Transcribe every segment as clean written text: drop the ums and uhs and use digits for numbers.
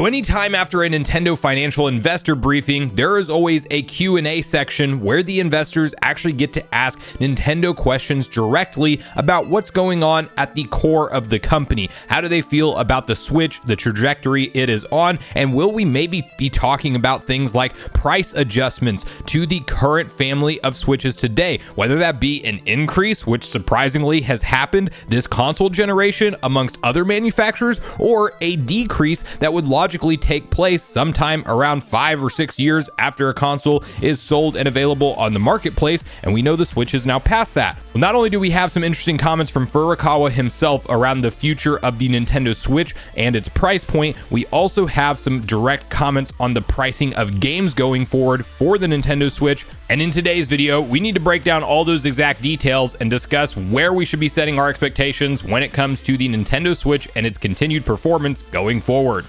So anytime after a Nintendo financial investor briefing, there is always a Q&A section where the investors actually get to ask Nintendo questions directly about what's going on at the core of the company. How do they feel about the Switch, the trajectory it is on, and will we maybe be talking about things like price adjustments to the current family of Switches today, whether that be an increase, which surprisingly has happened this console generation amongst other manufacturers, or a decrease that would logically take place sometime around 5 or 6 years after a console is sold and available on the marketplace, and we know the Switch is now past that. Well, not only do we have some interesting comments from Furukawa himself around the future of the Nintendo Switch and its price point, we also have some direct comments on the pricing of games going forward for the Nintendo Switch. And in today's video, we need to break down all those exact details and discuss where we should be setting our expectations when it comes to the Nintendo Switch and its continued performance going forward.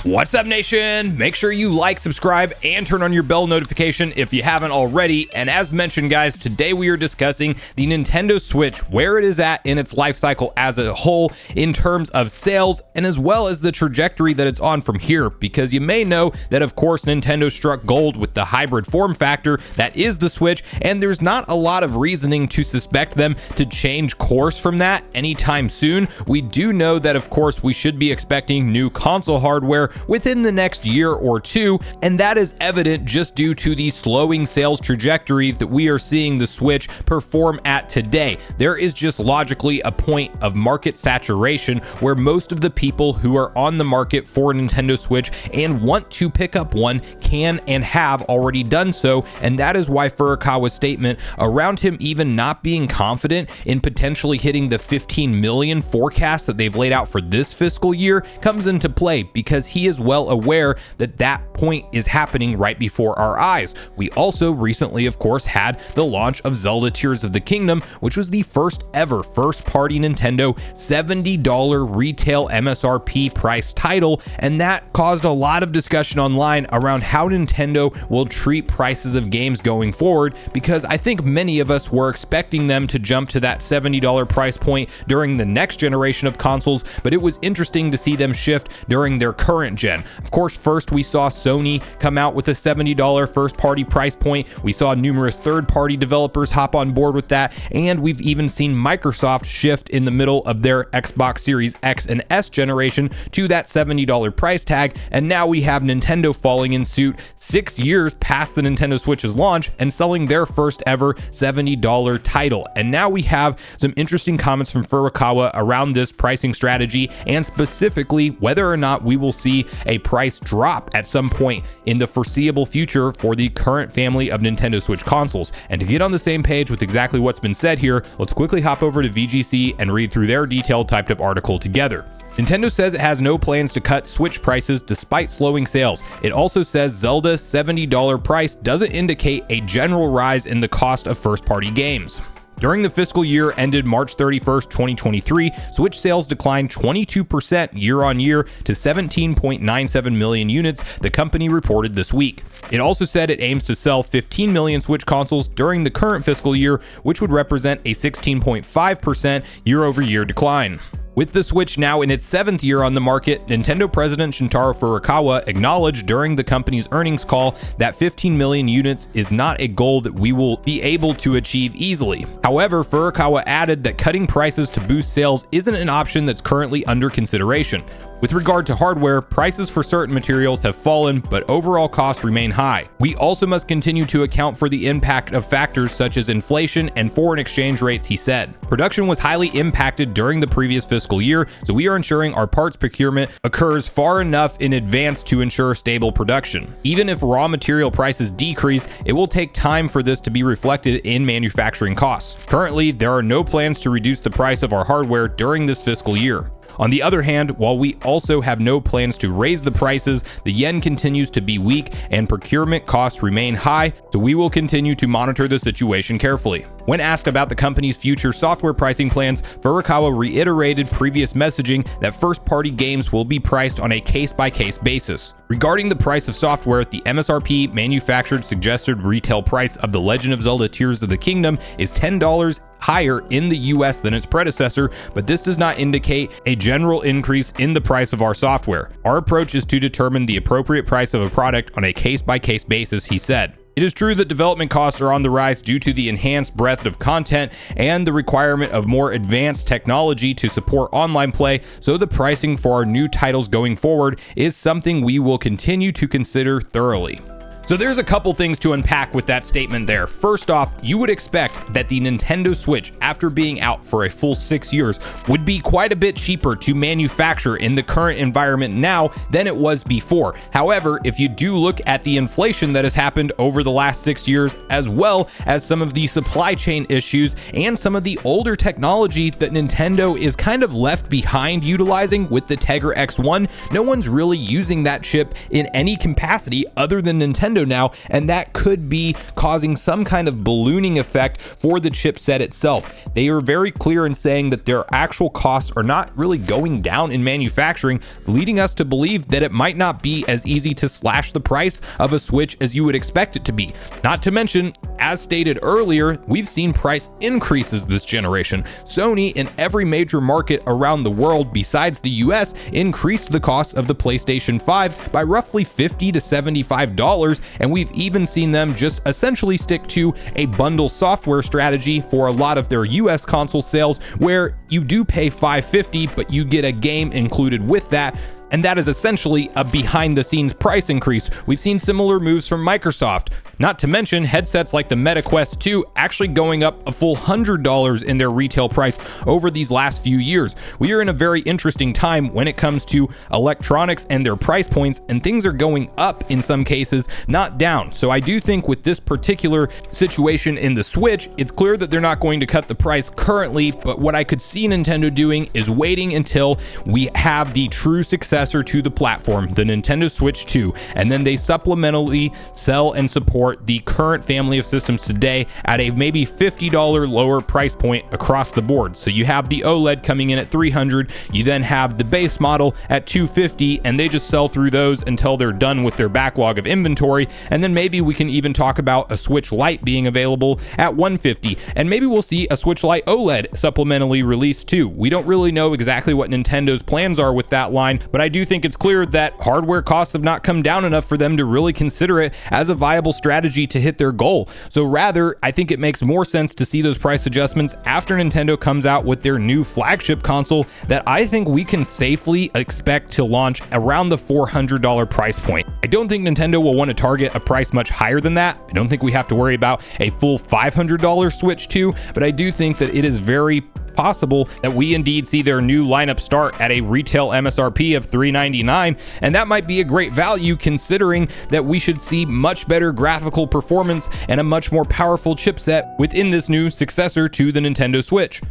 What's up, nation? Make sure you like, subscribe, and turn on your bell notification if you haven't already. And as mentioned, guys, today we are discussing the Nintendo Switch, where it is at in its life cycle as a whole in terms of sales, and as well as the trajectory that it's on from here, because you may know that, of course, Nintendo struck gold with the hybrid form factor that is the Switch, and there's not a lot of reasoning to suspect them to change course from that anytime soon. We do know that, of course, we should be expecting new console hardware within the next year or two, and that is evident just due to the slowing sales trajectory that we are seeing the Switch perform at today. There is just logically a point of market saturation where most of the people who are on the market for a Nintendo Switch and want to pick up one can and have already done so, and that is why Furukawa's statement around him even not being confident in potentially hitting the 15 million forecast that they've laid out for this fiscal year comes into play, because he is well aware that that point is happening right before our eyes. We also recently, of course, had the launch of Zelda Tears of the Kingdom, which was the first ever first-party Nintendo $70 retail MSRP price title, and that caused a lot of discussion online around how Nintendo will treat prices of games going forward, because I think many of us were expecting them to jump to that $70 price point during the next generation of consoles, but it was interesting to see them shift during their current gen. Of course, first we saw Sony come out with a $70 first party price point. We saw numerous third party developers hop on board with that, and we've even seen Microsoft shift in the middle of their Xbox Series X and S generation to that $70 price tag, and now we have Nintendo following in suit 6 years past the Nintendo Switch's launch and selling their first ever $70 title. And now we have some interesting comments from Furukawa around this pricing strategy, and specifically whether or not we will see a price drop at some point in the foreseeable future for the current family of Nintendo Switch consoles. And to get on the same page with exactly what's been said here, let's quickly hop over to VGC and read through their detailed typed up article together. Nintendo says it has no plans to cut Switch prices despite slowing sales. It also says Zelda's $70 price doesn't indicate a general rise in the cost of first-party games. During the fiscal year ended March 31st, 2023, Switch sales declined 22% year-on-year to 17.97 million units, the company reported this week. It also said it aims to sell 15 million Switch consoles during the current fiscal year, which would represent a 16.5% year-over-year decline. With the Switch now in its 7th year on the market, Nintendo President Shuntaro Furukawa acknowledged during the company's earnings call that 15 million units is not a goal that we will be able to achieve easily. However, Furukawa added that cutting prices to boost sales isn't an option that's currently under consideration. With regard to hardware, prices for certain materials have fallen, but overall costs remain high. We also must continue to account for the impact of factors such as inflation and foreign exchange rates, he said. Production was highly impacted during the previous fiscal year, so we are ensuring our parts procurement occurs far enough in advance to ensure stable production. Even if raw material prices decrease, it will take time for this to be reflected in manufacturing costs. Currently, there are no plans to reduce the price of our hardware during this fiscal year. On the other hand, while we also have no plans to raise the prices, the yen continues to be weak and procurement costs remain high, so we will continue to monitor the situation carefully. When asked about the company's future software pricing plans, Furukawa reiterated previous messaging that first-party games will be priced on a case-by-case basis. Regarding the price of software, the MSRP manufactured suggested retail price of The Legend of Zelda Tears of the Kingdom is $10 higher in the US than its predecessor, but this does not indicate a general increase in the price of our software. Our approach is to determine the appropriate price of a product on a case-by-case basis, he said. It is true that development costs are on the rise due to the enhanced breadth of content and the requirement of more advanced technology to support online play, so the pricing for our new titles going forward is something we will continue to consider thoroughly. So there's a couple things to unpack with that statement there. First off, you would expect that the Nintendo Switch, after being out for a full 6 years, would be quite a bit cheaper to manufacture in the current environment now than it was before. However, if you do look at the inflation that has happened over the last 6 years, as well as some of the supply chain issues and some of the older technology that Nintendo is kind of left behind utilizing with the Tegra X1, no one's really using that chip in any capacity other than Nintendo now, and that could be causing some kind of ballooning effect for the chipset itself. They are very clear in saying that their actual costs are not really going down in manufacturing, leading us to believe that it might not be as easy to slash the price of a Switch as you would expect it to be. Not to mention, as stated earlier, we've seen price increases this generation. Sony, in every major market around the world besides the US, increased the cost of the PlayStation 5 by roughly $50 to $75, and we've even seen them just essentially stick to a bundle software strategy for a lot of their US console sales, where you do pay $550, but you get a game included with that. And that is essentially a behind-the-scenes price increase. We've seen similar moves from Microsoft. Not to mention headsets like the Meta Quest 2 actually going up a full $100 in their retail price over these last few years. We are in a very interesting time when it comes to electronics and their price points, and things are going up in some cases, not down. So I do think with this particular situation in the Switch, it's clear that they're not going to cut the price currently, but what I could see Nintendo doing is waiting until we have the true success to the platform, the Nintendo Switch 2, and then they supplementally sell and support the current family of systems today at a maybe $50 lower price point across the board. So you have the OLED coming in at $300, you then have the base model at $250, and they just sell through those until they're done with their backlog of inventory, and then maybe we can even talk about a Switch Lite being available at $150, and maybe we'll see a Switch Lite OLED supplementally released too. We don't really know exactly what Nintendo's plans are with that line, but I do think it's clear that hardware costs have not come down enough for them to really consider it as a viable strategy to hit their goal. So rather, I think it makes more sense to see those price adjustments after Nintendo comes out with their new flagship console that I think we can safely expect to launch around the $400 price point. I don't think Nintendo will want to target a price much higher than that. I don't think we have to worry about a full $500 Switch 2, but I do think that it is very possible that we indeed see their new lineup start at a retail MSRP of $399, and that might be a great value considering that we should see much better graphical performance and a much more powerful chipset within this new successor to the Nintendo Switch.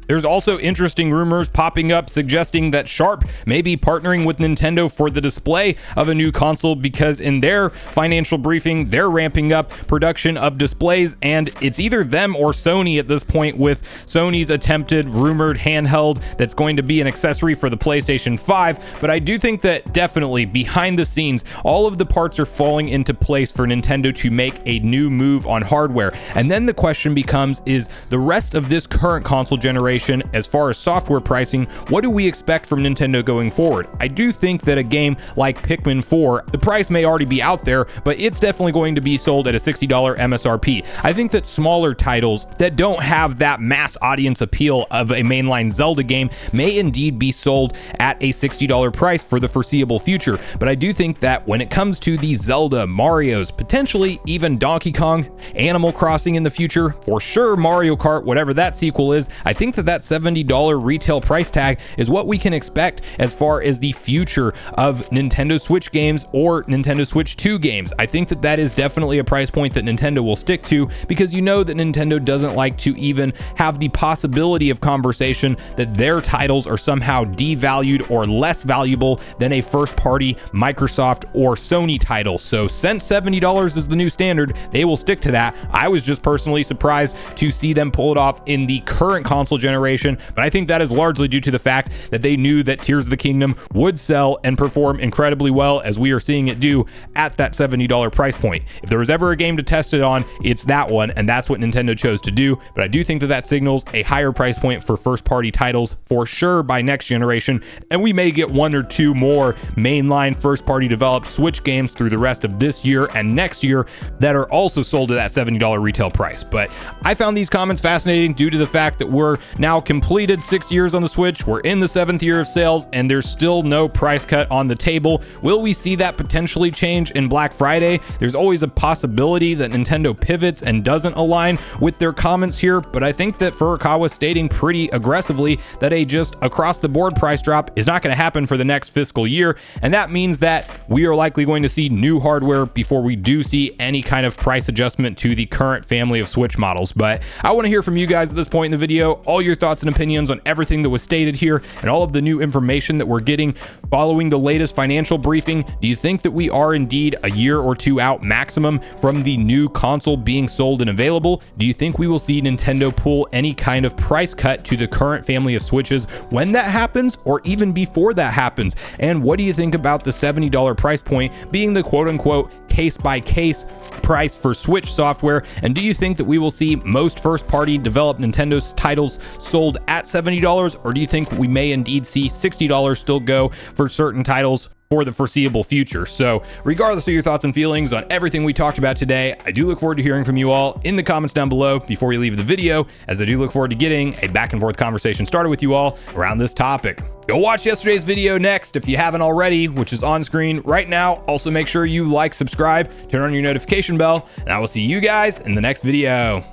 There's also interesting rumors popping up suggesting that Sharp may be partnering with Nintendo for the display of a new console, because in their financial briefing, they're ramping up production of displays, and it's either them or Sony at this point, with Sony's attempted rumored handheld that's going to be an accessory for the PlayStation 5. But I do think that definitely behind the scenes, all of the parts are falling into place for Nintendo to make a new move on hardware. And then the question becomes, is the rest of this current console generation, as far as software pricing, what do we expect from Nintendo going forward? I do think that a game like Pikmin 4, the price may already be out there, but it's definitely going to be sold at a $60 MSRP. I think that smaller titles that don't have that mass audience appeal of a mainline Zelda game may indeed be sold at a $60 price for the foreseeable future. But I do think that when it comes to the Zelda, Marios, potentially even Donkey Kong, Animal Crossing in the future, for sure Mario Kart, whatever that sequel is, I think that $70 retail price tag is what we can expect as far as the future of Nintendo Switch games or Nintendo Switch 2 games. I think that that is definitely a price point that Nintendo will stick to, because you know that Nintendo doesn't like to even have the possibility of conversation that their titles are somehow devalued or less valuable than a first-party Microsoft or Sony title. So since $70 is the new standard, they will stick to that. I was just personally surprised to see them pull it off in the current console generation generation, but I think that is largely due to the fact that they knew that Tears of the Kingdom would sell and perform incredibly well, as we are seeing it do at that $70 price point. If there was ever a game to test it on, it's that one, and that's what Nintendo chose to do. But I do think that that signals a higher price point for first-party titles for sure by next generation, and we may get one or two more mainline first-party developed Switch games through the rest of this year and next year that are also sold at that $70 retail price. But I found these comments fascinating due to the fact that we're now completed 6 years on the Switch, we're in the 7th year of sales, and there's still no price cut on the table. Will we see that potentially change in Black Friday? There's always a possibility that Nintendo pivots and doesn't align with their comments here, but I think that Furukawa stating pretty aggressively that a just across the board price drop is not going to happen for the next fiscal year, and that means that we are likely going to see new hardware before we do see any kind of price adjustment to the current family of Switch models. But I want to hear from you guys at this point in the video, all your thoughts and opinions on everything that was stated here and all of the new information that we're getting following the latest financial briefing. Do you think that we are indeed a year or two out maximum from the new console being sold and available? Do you think we will see Nintendo pull any kind of price cut to the current family of Switches when that happens, or even before that happens? And what do you think about the $70 price point being the quote-unquote case-by-case price for Switch software? And do you think that we will see most first-party developed Nintendo's titles sold at $70, or do you think we may indeed see $60 still go for certain titles for the foreseeable future? So regardless of your thoughts and feelings on everything we talked about today, I do look forward to hearing from you all in the comments down below before you leave the video, as I do look forward to getting a back and forth conversation started with you all around this topic. Go watch yesterday's video next if you haven't already, which is on screen right now. Also make sure you like, subscribe, turn on your notification bell, and I will see you guys in the next video.